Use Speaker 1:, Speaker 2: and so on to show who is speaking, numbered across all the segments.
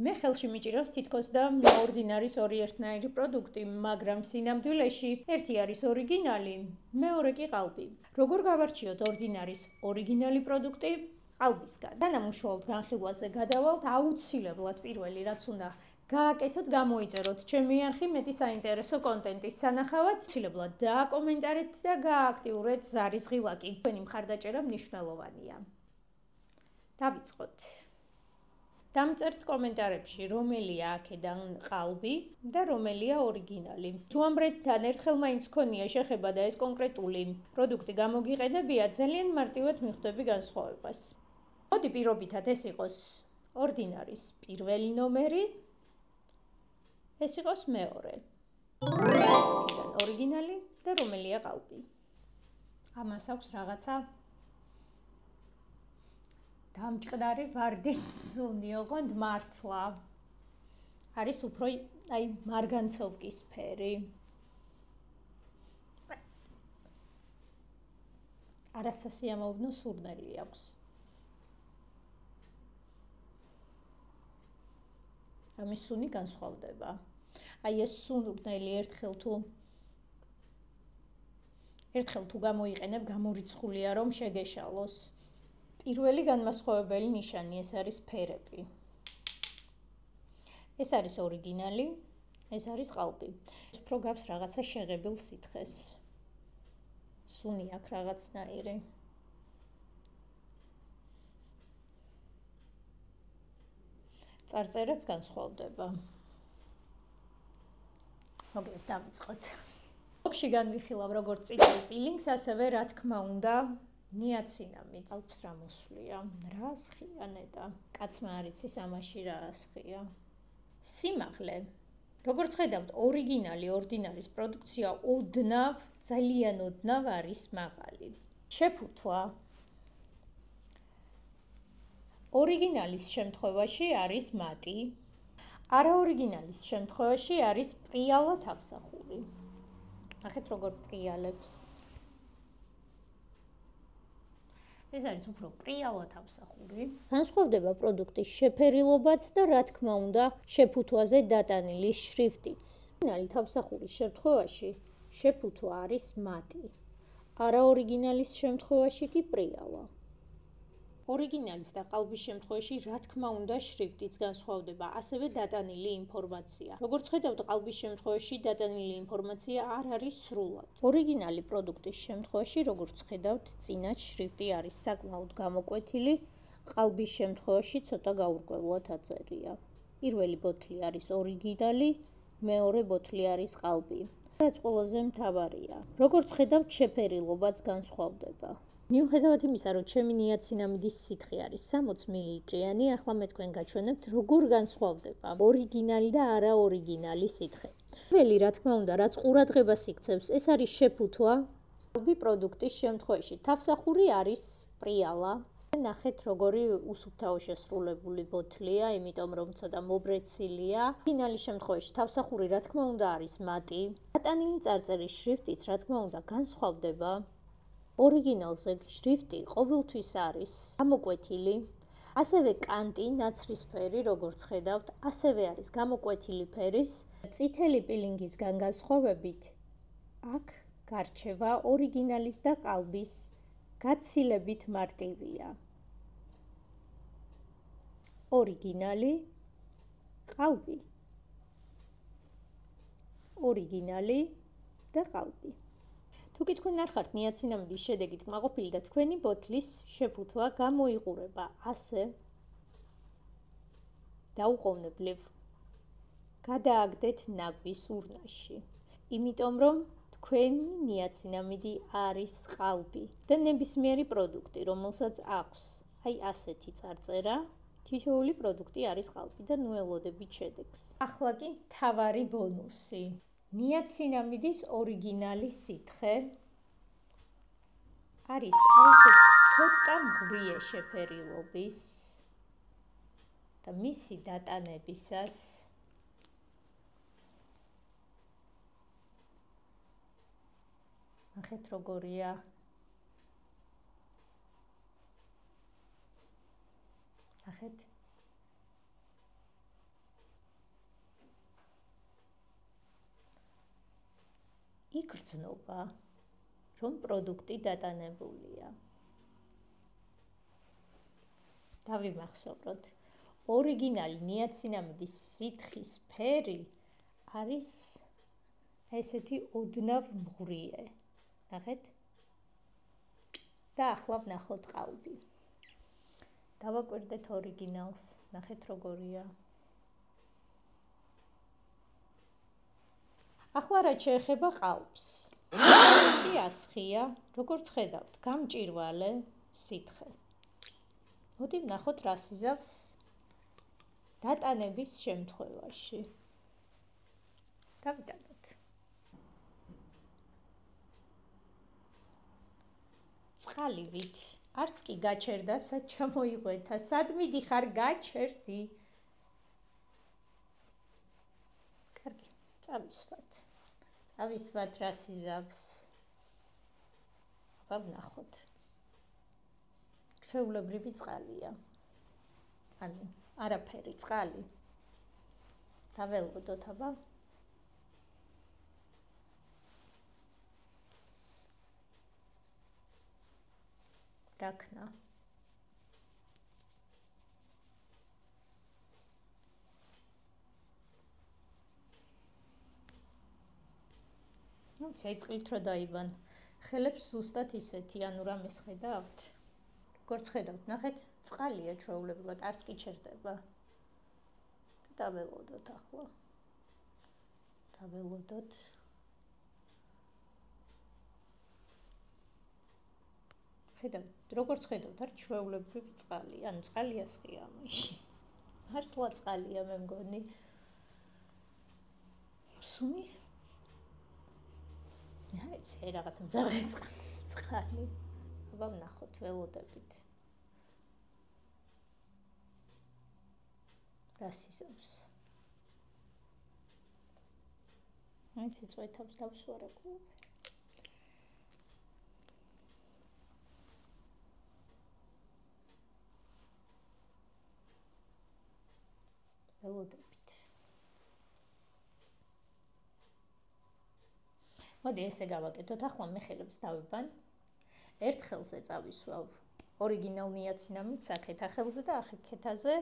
Speaker 1: მე ხელში მიჭირავს თითქოს და ორდინარის ორი ერთნაირი პროდუქტი, მაგრამ სინამდვილეში ერთი არის ორიგინალი, მეორე კი ყალბი. როგორ გავარჩიოთ ორდინარის ორიგინალი პროდუქტი ყალბისგან? თანამუშრომლად განხილვაზე გადავალთ, აუცილებლად პირველი რაც უნდა გააკეთოთ, გამოიწეროთ ჩემი არხი მეტი საინტერესო კონტენტის სანახავად, აუცილებლად დააკომენტარეთ და გაააქტიურეთ ზარისღი ლайკი. თქვენი მხარდაჭერა მნიშვნელოვანია. დავიწყოთ. დამწერთ კომენტარებში, რომელია აქედან ყალბი და რომელია ორიგინალი. თუ ამ ბრეთთან ერთხელ მაინც გქონია შეხება და ეს კონკრეტული პროდუქტი გამოგიყენებიათ, ძალიან მარტივად მიხვდები განსხვავებას. მოდი პირობითად ეს იყოს ორდინარის პირველი ნომერი, ეს იყოს მეორე. აქედან ორიგინალი და რომელია ყალბი. ამას აქვს რაღაცა დამჭყდარი ვარდის სუნი, ოღონდ მართლა. არის უფრო მარგანცოვკის ფერი. არასასიამოვნო სურნელი აქვს. ამის სუნი განსხვავდება. ეს სურნელი ერთხელ თუ გამოიყენებ, გამორიცხულია რომ შეგეშალოს. პირველი განმასხვავებელი ნიშანი ეს არის ფერები. ეს არის ორიგინალი, ეს არის ყალბი. უფრო გავს რაღაცა შეღებილ სითხეს. სუნი აქვს რაღაცნაირი. წარწერაც განსხვავდება. მოგეთ დავიწყოთ. ბლოგში განვიხილავ როგორც წითელ პილინგს, ასევე რა თქმა უნდა ნიაცინამიდს. ყალბს რა მოსვლია? რა სხია ნეტა? კაცმა არ იცის ამაში რა სხია. სიმაღლე. როგორც ხედავთ, ორიგინალი ორდინარის პროდუქცია ძალიან ოდნავ არის მაღალი. შეფუთვა. ორიგინალის შემთხვევაში არის მატი, არაორიგინალის შემთხვევაში არის პრიალა თავსახური. ნახეთ როგორ პრიალებს. ეს არის უფრო პრიალა თავსახური. განსხვავდება პროდუქტის შეფერილობაც და რა თქმა უნდა შეფუთვაზე დატანილი შრიფტიც. ორიგინალი თავსახურის შემთხვევაში შეფუთვა არის მატი, არაორიგინალის შემთხვევაში კი პრიალა. ორიგინალის და ყალბის შემთხვევაში რა თქმა უნდა შრიფტიც განსხვავდება, ასევე დატანილი ინფორმაცია. როგორც ხედავთ, ყალბის შემთხვევაში დატანილი ინფორმაცია არ არის სრულად. ორიგინალი პროდუქტის შემთხვევაში, როგორც ხედავთ, წინაც შრიფტი არის საკმაოდ გამოკვეთილი, ყალბის შემთხვევაში ცოტა გაურკვევლად აწერია. პირველი ბოთლი არის ორიგინალი, მეორე ბოთლი არის ყალბი. რაც ყველაზე მთავარია. როგორც ხედავთ, შეფერილობაც განსხვავდება. მიუხედავად იმისა, რომ ჩემი ნიაცინამიდის სითხე არის 60 მილilitrიანი, ახლა მე თქვენ გაჩვენებთ, როგორ განსხვავდება ორიგინალი და არაორიგინალი სითხე. პირველი, რა თქმა უნდა, რაც ყურადღებას იქცევს, ეს არის შეფუთვა. ყალბი პროდუქტის შემთხვევაში თავსახური არის პრიალა. ნახეთ, როგორი უსუფთავო შესრულებული ბოთლია, იმიტომ რომ ცოტა მობრეცილია. ორიგინალის შემთხვევაში თავსახური, რა თქმა უნდა, არის მატი. დატანილი წარწერის შრიფტიც, რა თქმა უნდა, განსხვავდება. ორიგინალზე შრიფტი ყოველთვის არის გამოკვეთილი, ასევე კანტი ნაცრისფერი, როგორც ხედავთ, ასევე არის გამოკვეთილი ფერის. წითელი პილინგისგან განსხვავებით, აქ გარჩევა ორიგინალის და ყალბის გაცილებით მარტივია. ორიგინალი, ყალბი. ორიგინალი და ყალბი. თუ კი თქვენ არ ხართ ნიაცინამიდის შედეგით კმაყოფილი და თქვენი ბოთლის შეფუთვა გამოიყურება ასე დაუყოვნებლივ გადააგდეთ ნაგვის ურნაში, იმიტომ რომ თქვენი ნიაცინამიდი არის ყალბი და ნებისმიერი პროდუქტი, რომელსაც აქვს ასეთი წარწერა, თითოეული პროდუქტი არის ყალბი და ნუ ელოდებით შედეგს. ახლა კი მთავარი ბონუსი. ნიაცინამიდის ორიგინალი სითხე არის ცოტა მღვრიე შეფერილობის და მისი დატანებისას ნახეთ როგორია. ნახეთ. იგრძნობა, რომ პროდუქტი დატანებულია. დავიმახსოვროთ, ორიგინალი ნიაცინამიდის სითხის ფერი არის ესეთი ოდნავ მღვრიე. ნახეთ? და ახლა ვნახოთ ყალბი. დავაკვირდეთ ორიგინალს, ნახეთ როგორია. ახლა რაც შეეხება ყალბს. კი ასხია, როგორც ხედავთ, გამჭირვალე სითხე. მოდი ვნახოთ რას იზავს დატანების შემთხვევაში. დავიტანოთ. წყალივით არც კი გაჩერდა, სად ჩამოიღვეთა, სად მიდიხარ გაჩერდი. კარგი, წავისვათ. წავისვათ რას იზავს. აბა ვნახოთ. ჩვეულებრივი წყალია. ანუ არაფერი წყალი. დაველოდოთ აბა. რაქნა. ნუ წაიწყლით რომ დაიბან. ხელებს ზუსტად ისეთი, ანუ რამეს ხედავთ? როგორც ხედავთ, ნახეთ, წყალია ჩვეულებრივად, არც კი ჩერდება. დაველოდოთ ახლა. დაველოდოთ. ხედავთ, როგორც ხედავთ, არ ჩვეულებრივი წყალი, ანუ წყალი ასხია ამაში. მართლა წყალია მე მგონი. სუნი? აი, რაღაცა მძაღე წყალი. აბა ვნახოთ, ველოდებით. რას იზავს? აი, სიწვეთავს დავსვარე კლუბი. ველოდებით. მოდი ესე გავაკეთოთ, ახლა მე ხელებს დავიბან. ერთ ხელზე წავისვავ ორიგინალ ნიაცინამიდს აქეთ ახელზე და ახეთაზე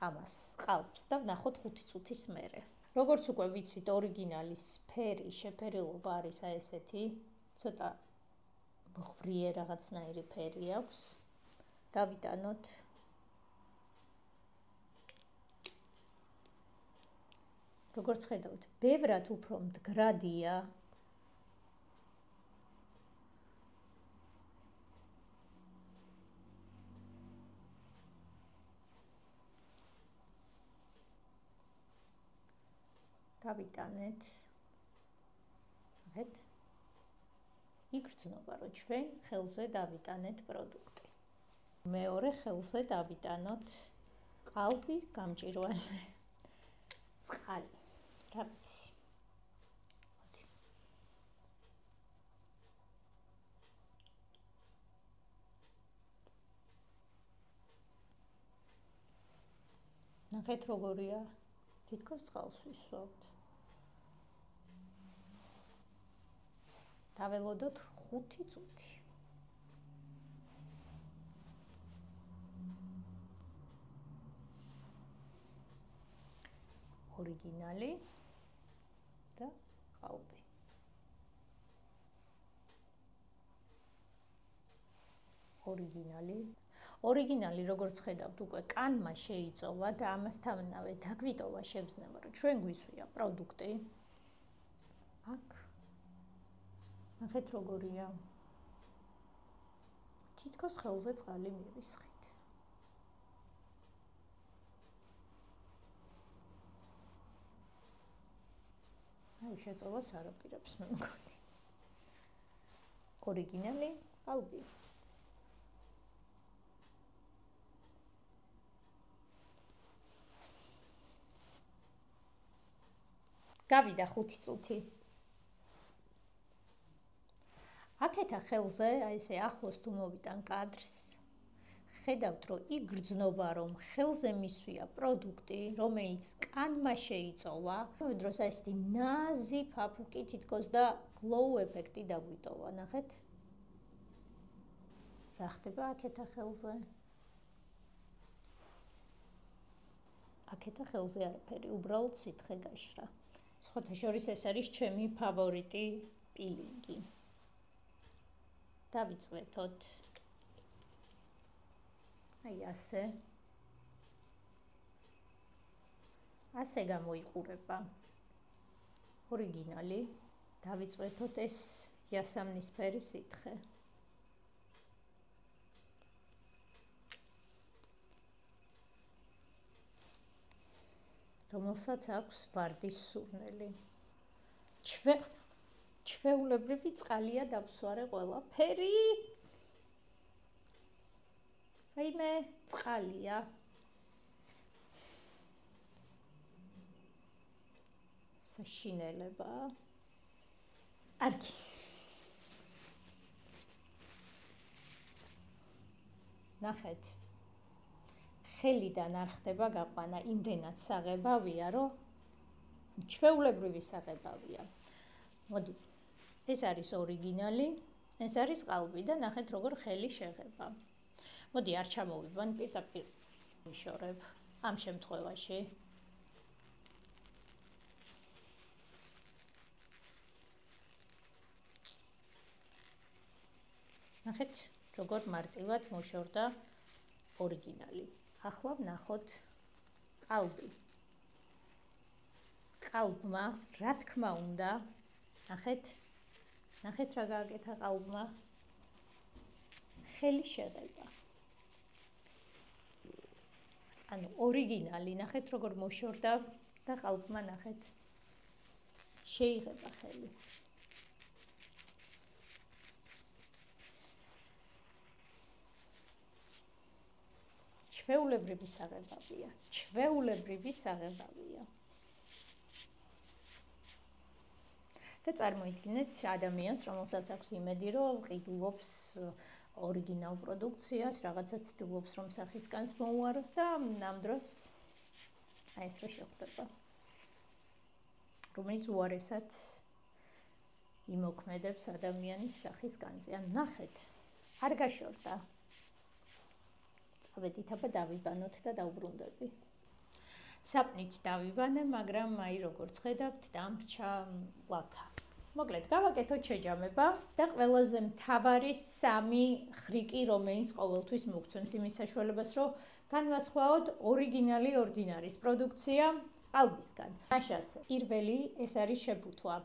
Speaker 1: ამას ყალბს და ვნახოთ 5 წუთის მერე. როგორც უკვე ვიცით, ორიგინალის ფერი, შეფერილობა არის აი ესეთი, ცოტა მღვრიე რაღაცნაირი ფერი აქვს. დავიტანოთ. როგორც ხედავთ, ბევრად უფრო მდგრადია. დავიტანეთ. ნახეთ. იგრძნობა, რომ ჩვენ ხელზე დავიტანეთ პროდუქტი. მეორე ხელზე დავიტანოთ ყალბი, გამჭირვალე წყალი. რა ვიცი. მოდი. ნახეთ როგორია. თითქოს წყალს ვისვავთ. დაველოდოთ 5 წუთი. ორიგინალი და ყალბი. ორიგინალი როგორც ხედავთ, უკვე კანმა შეიწოვა და ამასთანავე დაგვიტოვა შეგრძნება, რომ ჩვენ გვისვია პროდუქტი. აქ ნახეთ როგორია. თითქოს ხელზე წყალი მივისხით. აი, შეწოვას არაპირებს მე მგონი. ორიგინალი, ყალბი. გავიდა 5 წუთი. აქეთა ხელზე, აი ესე ახლოს თუ მოვიტან კადრს, ხედავთ, რომ იგრძნობა, რომ ხელზე მისვია პროდუქტი, რომელიც კანმა შეიწოვა, ამავე დროს ესეთი ნაზი ფაფუკი თითქოს და გლოუ ეფექტი დაგვიტოვა, ნახეთ? რა ხდება აქეთა ხელზე? აქეთა ხელზე არაფერი, უბრალოდ სითხე გაშრა. სხვათა შორის ეს არის ჩემი ფავორიტი პილინგი. დავიწყეთოთ. აი ასე. ასე გამოიყურება. ორიგინალი. დავიწყეთოთ ეს იასამნისფერი სითხე. რომელსაც აქვს ვარდის სურნელი. ჩვეულებრივი წყალია დავსვარე ყველაფერი. რაიმე წყალია. საშინელება. არგი. ნახეთ. ხელიდან არ ხდება გაყვანა, იმდენად საღებავია, რომ ჩვეულებრივი საღებავია. მოდი, ეს არის ორიგინალი, ეს არის ყალბი და ნახეთ როგორ ხელი შეღება. მოდი არ ჩამოვიყვან პირდაპირ ვიშორებ ამ შემთხვევაში. ნახეთ როგორ მარტივად მოშორდა ორიგინალი. ახლა ვნახოთ ყალბი. ყალბმა, რა თქმა უნდა, ნახეთ რა გააკეთა ყალბმა. ხელი შეღება. ანუ ორიგინალი, ნახეთ როგორ მოშორდა და ყალბმა ნახეთ შეიღება ხელი. ჩვეულებრივი საღებავია. ჩვეულებრივი საღებავია. და წარმოიდგინეთ ადამიანს, რომელსაც აქვს იმედი, რომ ყიდულობს ორიგინალ პროდუქციას, რაღაცა ცდილობს, რომ სახისგანს მოუაროს და ამ დროს აი ეს შეხვდება. რომელიც უარესად იმოქმედებს ადამიანის სახისგანზე. ან ნახეთ, არ გაშორდა. წავედით აბა დავიბანოთ და დავბრუნდები. საპნით დავიბანე, მაგრამ აი როგორც ხედავთ, დამრჩა ლაქა. მოკლედ, გავაკეთოთ შეჯამება და ყველაზე მთავარი 3 ხრიკი, რომელიც ყოველთვის მოგცემს იმის საშუალებას, რომ განვასხვაოთ ორიგინალი ორდინარის პროდუქცია ყალბისგან. მაშასე, პირველი ეს არის შეფუთვა.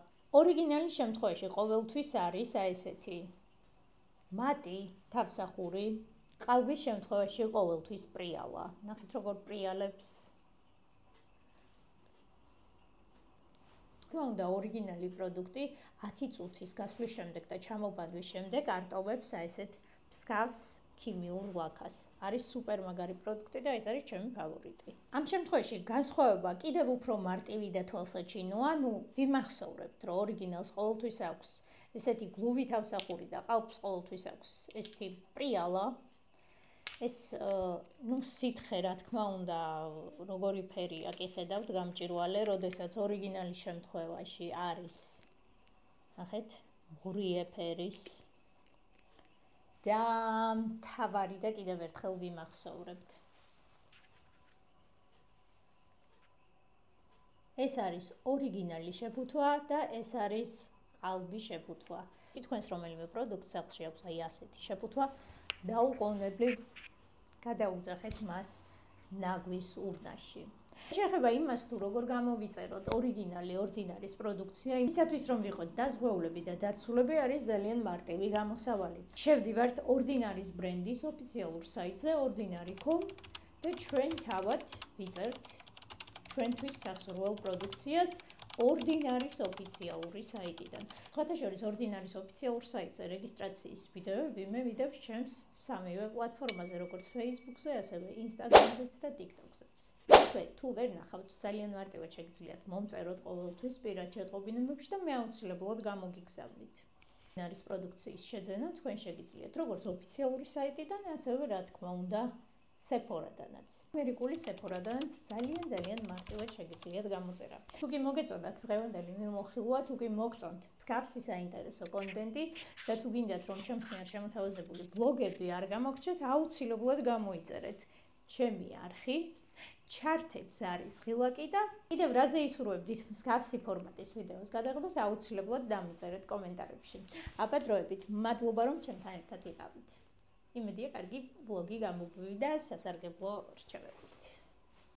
Speaker 1: ორიგინალის შემთხვევაში ყოველთვის არის აი ესეთი მატი თავსახური. ყალბის შემთხვევაში ყოველთვის პრიალა. ნახეთ როგორ პრიალებს. თქმა უნდა, ორიგინალი პროდუქტი 10 წუთის გასვლის შემდეგ და ჩამობანვის შემდეგ არტოვებს აი ესეთ მსგავს ქიმიურ ლაქას. არის სუპერ მაგარი პროდუქტი და ეს არის ჩემი ფავორიტი. ამ შემთხვევაში განსხვავება კიდევ უფრო მარტივი და თვალსაჩინოა, ვიმახსოვრებთ, რომ ორიგინალს ყოველთვის აქვს ესეთი გლუვი თავსახური და ყალბს ყოველთვის აქვს ესეთი პრიალა. ეს სითხე რა თქმა უნდა როგორი ფერია კი ხედავთ გამჭირვალე, როდესაც ორიგინალის შემთხვევაში არის ნახეთ მღვრიე ფერის და მთავარი და კიდევ ერთხელ ვიმახსოვრებთ. ეს არის ორიგინალი შეფუთვა და ეს არის ყალბი შეფუთვა. თქვენს რომელიმე პროდუქტს სახლში აქვს აი ასეთი შეფუთვა. დაუყოვნებლივ გადაუძახეთ მას ნაგვის ურნაში. შეეხება იმას, თუ როგორ გამოვიწეროთ ორიგინალი ორდინარის პროდუქცია, იმისათვის რომ ვიყოთ დაზღვეულები და დაცულები, არის ძალიან მარტივი გამოსავალი. შევდივართ ორდინარის ბრენდის ოფიციალურ საიტზე ordinary.com და ჩვენ თავად ვიწერთ ჩვენთვის სასურველ პროდუქციას ორდინარის ოფიციალური საიტიდან. სხვათა შორის ორდინარის ოფიციალურ საიტზე რეგისტრაციის ვიდეოები მე ვიდევ ჩემს სამივე პლატფორმაზე, როგორც Facebook-ზე, ასევე Instagram-ზეც და TikTok-ზეც. თუ ვერ ნახავთ, ძალიან მარტივად შეგიძლიათ მომწეროთ ყოველთვის პირად შეტყობინებებში და მე აუცილებლად გამოგიგზავნით. არის პროდუქციის შეძენა, თქვენ შეგიძლიათ როგორც ოფიციალური საიტიდან, ასევე რა თქმა უნდა, Sephora-დანაც. ამერიკული Sephora-დანაც ძალიან მარტივად შეგიძლიათ გამოწერა. თუ კი მოგეწონათ დღევანდელი მიმოხილვა, თუ კი მოგწონთ მსგავსი საინტერესო კონტენტი და თუ გინდათ რომ ჩემს მიერ შემოთავაზებული ვლოგები არ გამოგჩნდეთ, აუცილებლად გამოიწერეთ ჩემი არხი, ჩართეთ ზარის ღილაკი და კიდევ რაზე ისურვებდით მსგავსი ფორმატის ვიდეოს გადაღებას, აუცილებლად დამიწერეთ კომენტარებში. აპატროებით, მადლობა რომ ჩემთან ერთად იყავით. იმედია, კარგი ვლოგი გამოგვივიდა და სასარგებლო რჩევები.